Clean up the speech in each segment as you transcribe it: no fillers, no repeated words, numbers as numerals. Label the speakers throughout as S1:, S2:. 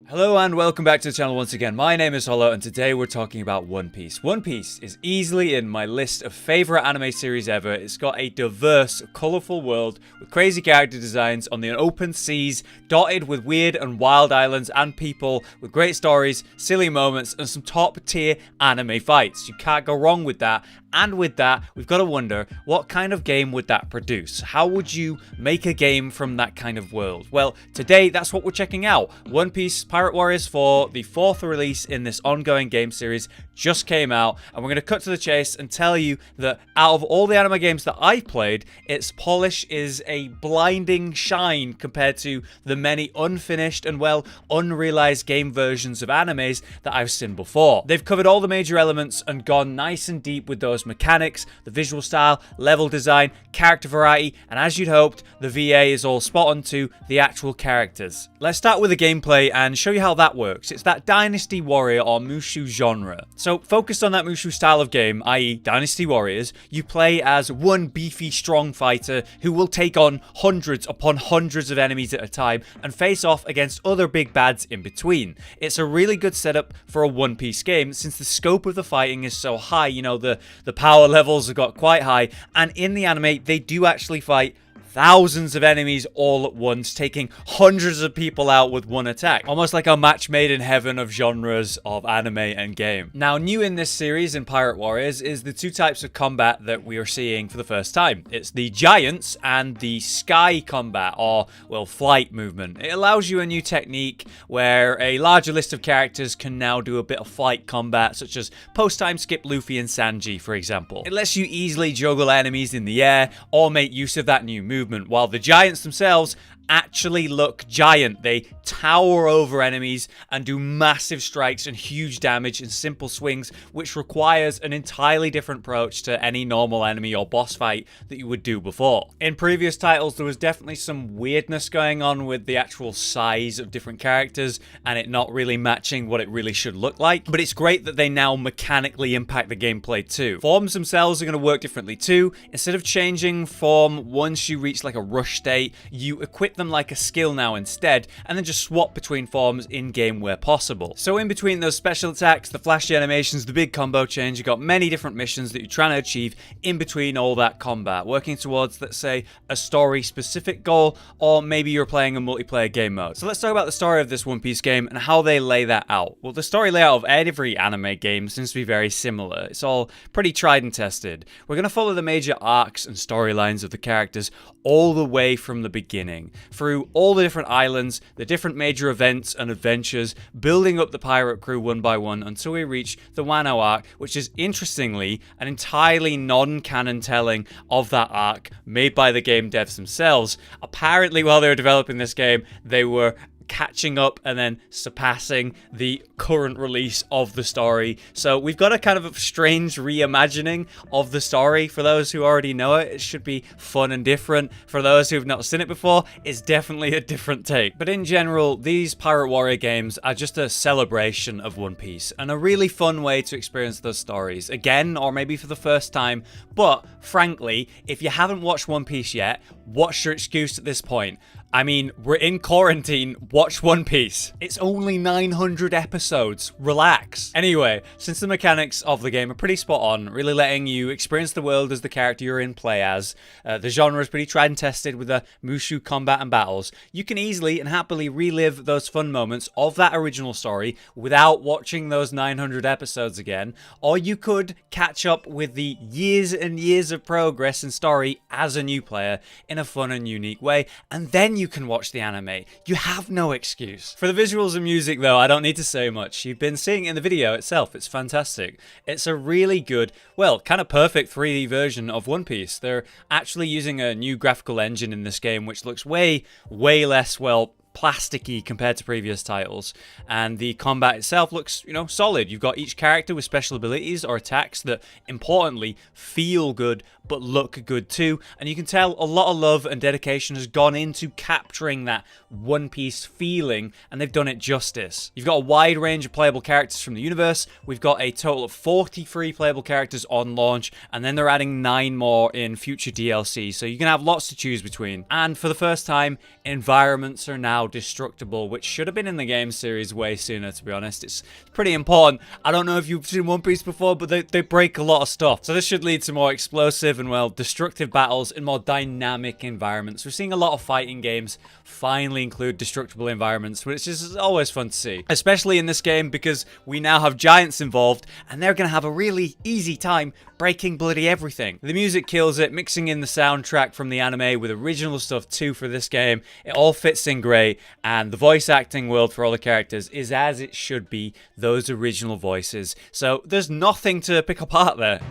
S1: Hello and welcome back to the channel once again. My name is Hollow and today we're talking about One Piece. One Piece is easily in my list of favorite anime series ever. It's got a diverse, colorful world with crazy character designs on the open seas, dotted with weird and wild islands and people with great stories, silly moments, and some top tier anime fights. You can't go wrong with that. And with that, we've got to wonder, what kind of game would that produce? How would you make a game from that kind of world? Well, today, that's what we're checking out. One Piece Pirate Warriors for the 4th release in this ongoing game series just came out, and we're going to cut to the chase and tell you that out of all the anime games that I've played, its polish is a blinding shine compared to the many unfinished and, well, unrealized game versions of animes that I've seen before. They've covered all the major elements and gone nice and deep with those mechanics, the visual style, level design, character variety, and as you'd hoped, the VA is all spot on to the actual characters. Let's start with the gameplay and show you how that works. It's that Dynasty Warrior or Mushu genre. So focused on that Mushu style of game, i.e. Dynasty Warriors, you play as one beefy strong fighter who will take on hundreds upon hundreds of enemies at a time and face off against other big bads in between. It's a really good setup for a One Piece game since the scope of the fighting is so high. You know, the power levels have got quite high, and in the anime they do actually fight thousands of enemies all at once, taking hundreds of people out with one attack. Almost like a match made in heaven of genres of anime and game. Now, new in this series in Pirate Warriors is the two types of combat that we are seeing for the first time. It's the Giants and the Sky combat, or, well, flight movement. It allows you a new technique where a larger list of characters can now do a bit of flight combat, such as post-time skip Luffy and Sanji, for example. It lets you easily juggle enemies in the air or make use of that new movement, while the Giants themselves actually look giant. They tower over enemies and do massive strikes and huge damage in simple swings, which requires an entirely different approach to any normal enemy or boss fight that you would do before. In previous titles, there was definitely some weirdness going on with the actual size of different characters and it not really matching what it really should look like, but it's great that they now mechanically impact the gameplay too. Forms themselves are going to work differently too. Instead of changing form once you reach like a rush state, you equip them like a skill now instead, and then just swap between forms in-game where possible. So in between those special attacks, the flashy animations, the big combo change, you've got many different missions that you're trying to achieve in between all that combat, working towards, let's say, a story-specific goal, or maybe you're playing a multiplayer game mode. So let's talk about the story of this One Piece game and how they lay that out. Well, the story layout of every anime game seems to be very similar. It's all pretty tried and tested. We're going to follow the major arcs and storylines of the characters all the way from the beginning, through all the different islands, the different major events and adventures, building up the pirate crew one by one until we reach the Wano arc, which is interestingly an entirely non-canon telling of that arc made by the game devs themselves. Apparently, while they were developing this game, they were catching up and then surpassing the current release of the story. So we've got a kind of a strange reimagining of the story. For those who already know it, it should be fun and different. For those who've not seen it before, it's definitely a different take. But in general, these Pirate Warrior games are just a celebration of One Piece and a really fun way to experience those stories again, or maybe for the first time. But frankly, if you haven't watched One Piece yet, what's your excuse at this point? I mean, we're in quarantine, watch One Piece. It's only 900 episodes, relax. Anyway, since the mechanics of the game are pretty spot on, really letting you experience the world as the character you're in play as, the genre is pretty tried and tested with the Mushu combat and battles, you can easily and happily relive those fun moments of that original story without watching those 900 episodes again, or you could catch up with the years and years of progress and story as a new player in a fun and unique way, and then you can watch the anime. You have no excuse. For the visuals and music though, I don't need to say much. You've been seeing it in the video itself. It's fantastic. It's a really good, well, kind of perfect 3D version of One Piece. They're actually using a new graphical engine in this game which looks way less, well, plasticky compared to previous titles, and the combat itself looks, you know, solid. You've got each character with special abilities or attacks that importantly feel good but look good too, and you can tell a lot of love and dedication has gone into capturing that One Piece feeling, and they've done it justice. You've got a wide range of playable characters from the universe. We've got a total of 43 playable characters on launch, and then they're adding 9 more in future DLC, so you can have lots to choose between. And for the first time, environments are now now destructible, which should have been in the game series way sooner, to be honest. It's pretty important. I don't know if you've seen One Piece before, but they break a lot of stuff. So this should lead to more explosive and, well, destructive battles in more dynamic environments. We're seeing a lot of fighting games finally include destructible environments, which is always fun to see. Especially in this game, because we now have giants involved, and they're going to have a really easy time breaking bloody everything. The music kills it, mixing in the soundtrack from the anime with original stuff too for this game. It all fits in great, and the voice acting world for all the characters is as it should be, those original voices. So there's nothing to pick apart there.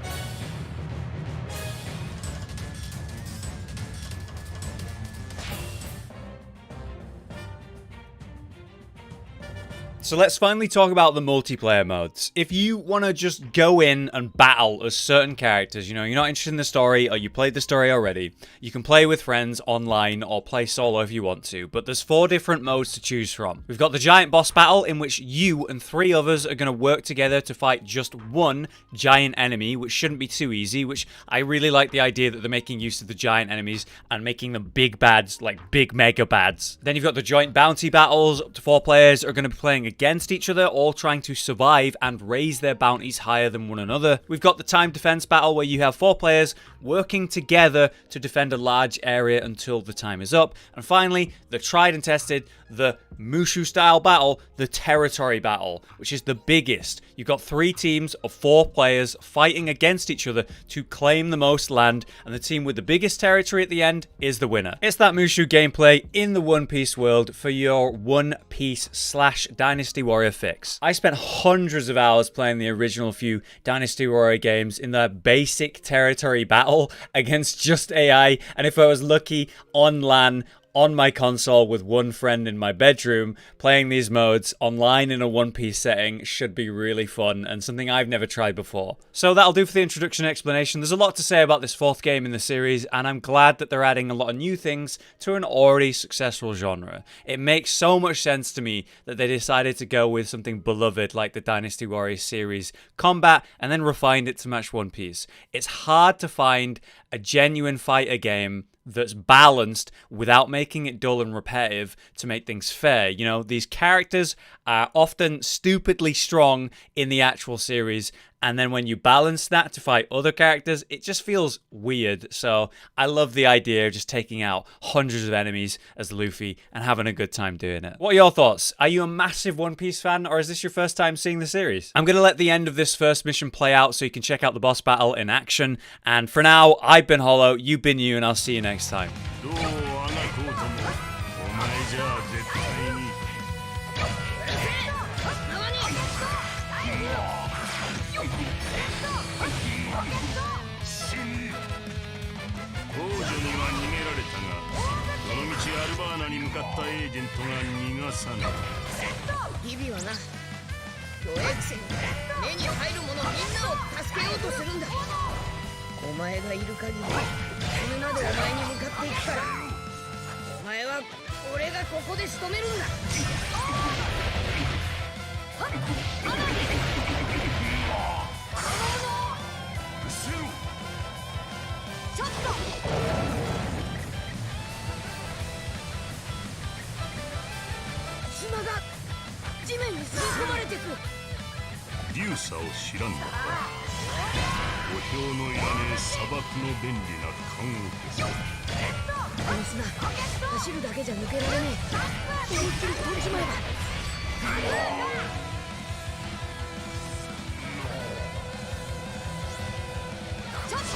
S1: So let's finally talk about the multiplayer modes. If you want to just go in and battle as certain characters, you know, you're not interested in the story or you played the story already, you can play with friends online or play solo if you want to, but there's 4 different modes to choose from. We've got the giant boss battle, in which you and 3 others are going to work together to fight just one giant enemy, which shouldn't be too easy, which I really like the idea that they're making use of the giant enemies and making them big bads, like big mega bads. Then you've got the joint bounty battles. Up to 4 players are going to be playing against each other, all trying to survive and raise their bounties higher than one another. We've got the time defense battle, where you have 4 players working together to defend a large area until the time is up. And finally, the tried and tested, the Mushu style battle, the territory battle, which is the biggest. You've got 3 teams of 4 players fighting against each other to claim the most land, and the team with the biggest territory at the end is the winner. It's that Mushu gameplay in the One Piece world for your One Piece / Dynasty Warrior fix. I spent hundreds of hours playing the original few Dynasty Warrior games in the basic territory battle against just AI, and if I was lucky, on LAN, on my console with one friend in my bedroom. Playing these modes online in a One Piece setting should be really fun and something I've never tried before. So that'll do for the introduction and explanation. There's a lot to say about this 4th game in the series, and I'm glad that they're adding a lot of new things to an already successful genre. It makes so much sense to me that they decided to go with something beloved like the Dynasty Warriors series combat and then refined it to match One Piece. It's hard to find a genuine fighter game that's balanced without making it dull and repetitive to make things fair. You know, these characters are often stupidly strong in the actual series, and then when you balance that to fight other characters, it just feels weird. So I love the idea of just taking out hundreds of enemies as Luffy and having a good time doing it. What are your thoughts? Are you a massive One Piece fan, or is this your first time seeing the series? I'm going to let the end of this first mission play out so you can check out the boss battle in action. And for now, I've been Hollow, you've been you, and I'll see you next time.
S2: 日々はな、弱えくせに目に入るものみんなを助けようとするんだ。お前がいる限り死ぬまでお前に向かっていくから、お前は俺がここで仕留めるんだ。ちょっと島が地面に吸い込まれてく。
S3: 流砂を知らんのか。お経のいらねえ砂漠の便利な棺桶さ。
S2: この砂、走るだけじゃ抜けられねえ。思いっきり飛んじまえば。ちょっと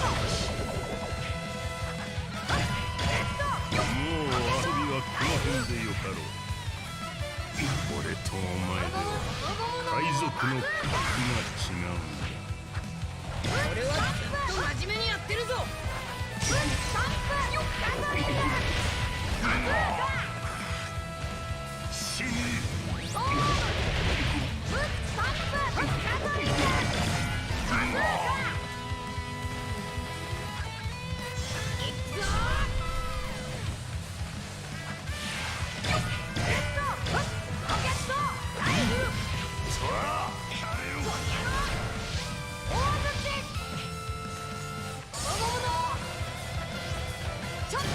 S3: もう遊びはこの辺でよかろう。俺とお前では海賊の格が違うんだ。
S2: 俺はずっと真面目にやってるぞ。
S3: 死に
S2: ちょっと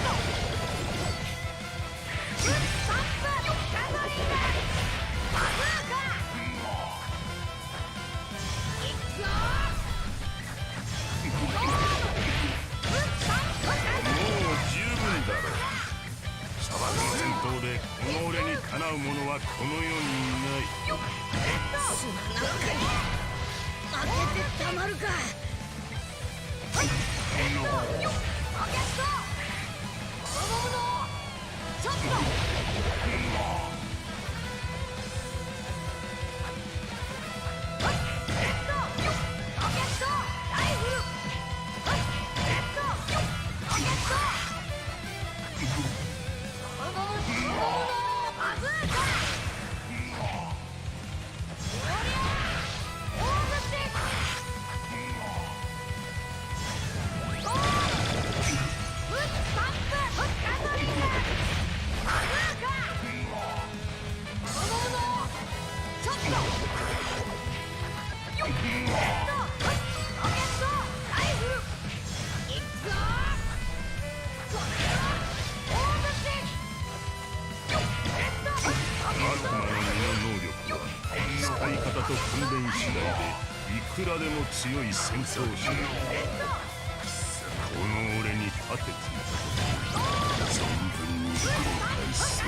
S3: はこの世にいない。
S2: すまなかい。負けてたまるか。ちょっと
S3: 使い方と訓練次第でいくらでも強い戦闘士だ。この俺に立てて存分に後悔する。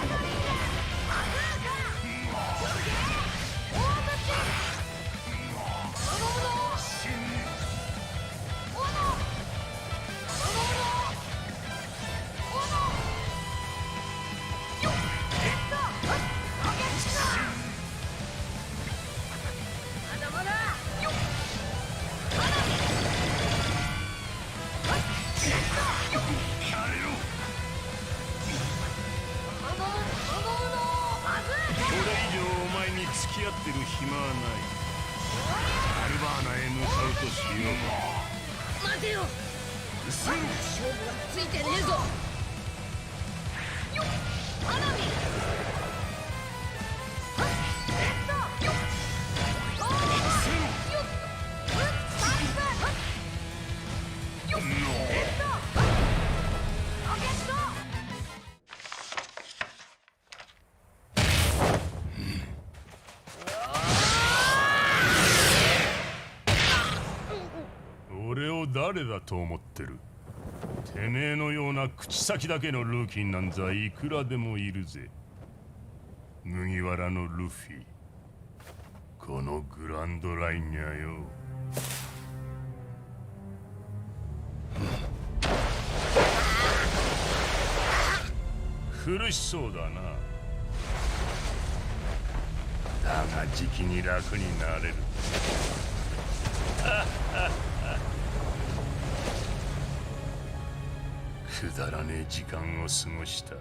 S3: 付き合ってる暇はない。アルバーナへ向かうとしよう。
S2: 待てよ。まだ勝負はついてねえぞ。花火。
S3: 俺を誰だと思ってる。てめえのような口先だけのルーキーなんざいくらでもいるぜ。麦わらのルフィ、このグランドラインにゃよ。苦しそうだな。だがじきに楽になれる。くだらねえ時間を過ごした。